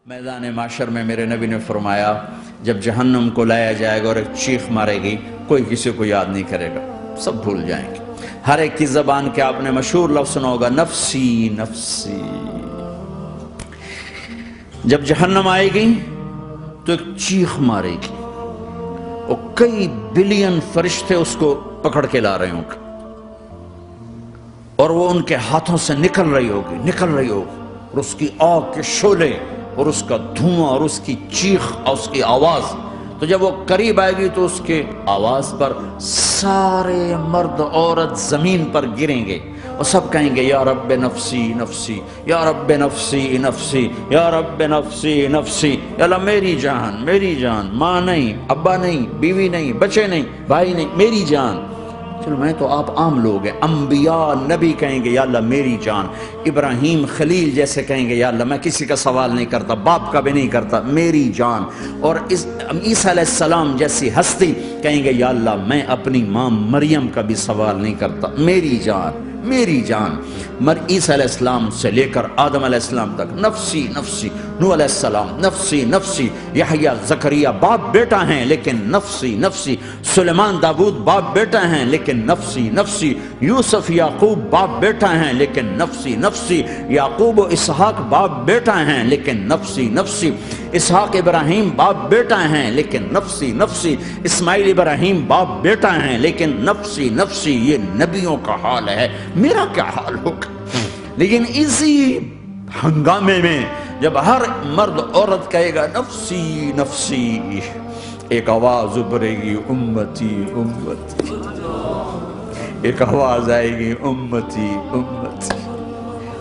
میدان معاشر میں میرے نبی نے فرمایا جب جہنم کو لایا جائے گا اور ایک چیخ مارے گی، کوئی کسی کو یاد نہیں کرے گا، سب بھول جائیں گے۔ ہر ایک کی زبان کے آپ نے مشہور لفظ سنا ہوگا، نفسی نفسی۔ جب جہنم آئے گی تو ایک چیخ مارے گی اور کئی بلین فرشتے اس کو پکڑ کے لا رہے ہوں گے اور وہ ان کے ہاتھوں سے نکل رہی ہوگی اور اس کی آگ کے شعلے اور اس کا دھواں اور اس کی چیخ اور اس کی آواز، تو جب وہ قریب آئے گی تو اس کے آواز پر سارے مرد عورت زمین پر گریں گے اور سب کہیں گے یا رب نفسی نفسی، یا رب نفسی نفسی، یا رب نفسی نفسی، یا اللہ میری جان، ماں نہیں، ابا نہیں، بیوی نہیں، بچے نہیں، بھائی نہیں، میری جان۔ چلو میں تو آپ عام لوگ ہیں، انبیاء نبی کہیں گے یا اللہ میری جان، ابراہیم خلیل جیسے کہیں گے یا اللہ میں کسی کا سوال نہیں کرتا، باپ کا بھی نہیں کرتا، میری جان، اور عیسیٰ علیہ السلام جیسی ہستی کہیں گے یا اللہ میں اپنی ماں مریم کا بھی سوال نہیں کرتا، میری جان میری جان۔ عیسیٰ علیہ السلام سے لے کر آدم علیہ السلام تک نفسی نفسی، نوح علیہ السلام نفسی نفسی، یحییٰ زکریا باپ بیٹا ہیں لیکن نفسی نفسی، سلیمان داؤد باپ بیٹا ہیں لیکن نفسی نفسی، یوسف یعقوب باپ بیٹا ہیں لیکن نفسی نفسی، یعقوب و اسحاق باپ بیٹا ہیں لیکن نفسی نفسی، اسحاق ابراہیم باپ بیٹا ہیں لیکن نفسی نفسی، اسماعیل ابراہیم باپ بیٹا ہیں لیکن نفسی نفسی۔ یہ نبیوں کا حال ہے، میرا کیا حال ہوگا؟ لیکن اسی ہنگامے میں جب ہر مرد عورت کہے گا نفسی نفسی، ایک آواز ابھرے گی امتی امتی، ایک آواز آئے گی امتی امتی،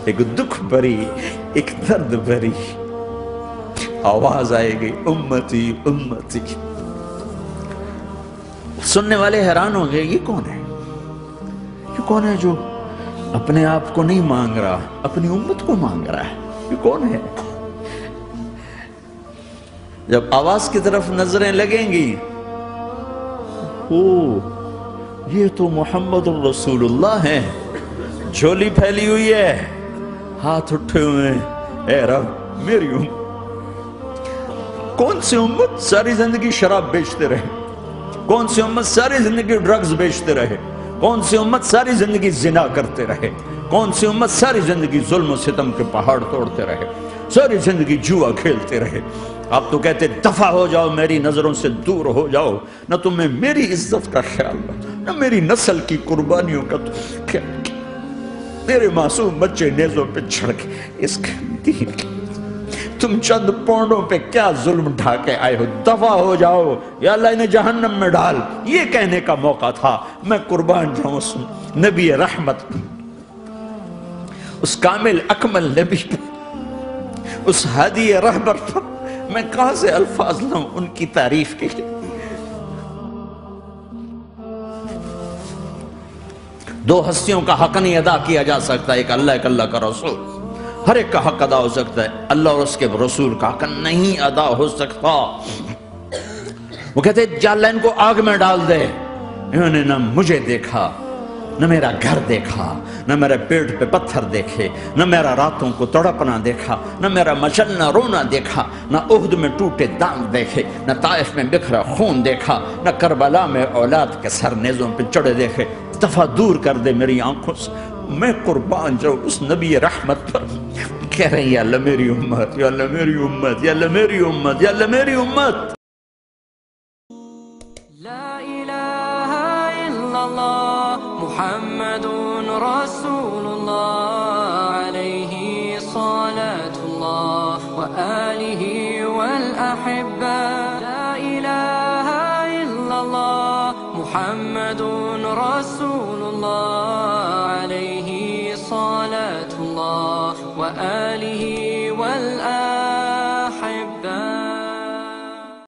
ایک دکھ بھری ایک درد بھری آواز آئے گی امتی امتی۔ سننے والے حیران ہوں گے، یہ کون ہے؟ یہ کون ہے جو اپنے آپ کو نہیں مانگ رہا، اپنی امت کو مانگ رہا ہے؟ یہ کون ہے؟ جب آواز کی طرف نظریں لگیں گی، یہ تو محمد الرسول اللہ ہے، جھولی پھیلی ہوئی ہے، ہاتھ اٹھے ہوئے ہیں، اے رب میری امت۔ کون سی امت ساری زندگی شراب بیچتے رہے؟ کون سی امت ساری زندگی ڈرگز بیچتے رہے؟ کون سی امت ساری زندگی زنا کرتے رہے؟ کون سی امت ساری زندگی ظلم و ستم کے پہاڑ توڑتے رہے؟ ساری زندگی جوا کھیلتے رہے؟ آپ تو کہتے دفع ہو جاؤ، میری نظروں سے دور ہو جاؤ، نہ تمہیں میری عزت کا خیال رہا، نہ میری نسل کی قربانیوں کا خیال کیا، میرے معصوم بچے نیزوں پہ چڑھ کے اس کے دین کے تم چند پونڈوں پہ کیا ظلم ڈھا کے آئے ہو، دفع ہو جاؤ یا اللہ انہیں جہنم میں ڈال۔ یہ کہنے کا موقع تھا، میں قربان جاؤں اس نبی رحمت پر، اس کامل اکمل نبی پر، اس ہادی رہبر پر میں کہاں سے الفاظ لاؤں ان کی تعریف کے لیے۔ دو ہستیوں کا حق نہیں ادا کیا جا سکتا، ایک اللہ، ایک اللہ کا رسول۔ ہر ایک کا حق ادا ہو سکتا ہے، اللہ اور اس کے رسول کا حق نہیں ادا ہو سکتا۔ وہ کہتے ہیں یا اللہ ان کو آگ میں ڈال دے، انہوں نے نہ مجھے دیکھا، نہ میرا گھر دیکھا، نہ میرے پیٹ پہ پتھر دیکھے، نہ میرا راتوں کو تڑپنا دیکھا، نہ میرا مچلنا رونا دیکھا، نہ احد میں ٹوٹے دانت دیکھے، نہ طائف میں بکھرا خون دیکھا، نہ کربلا میں اولاد کے سر نیزوں پہ چڑھے دیکھے۔ دفعہ دور کر دے میری آنکھوں سے، میں قربان جاؤں اس نبی رحمت پر۔ کہہ رہے ہیں یا اللہ میری امت، یا اللہ میری امت، یا اللہ میری امت، یا اللہ میری امت۔ لا الہ الا اللہ محمد رسول اللہ علیہ صلاة اللہ وآلہ والأحبہ۔ لا الہ الا اللہ محمد رسول اللہ علیہ صلاة اللہ وآلہ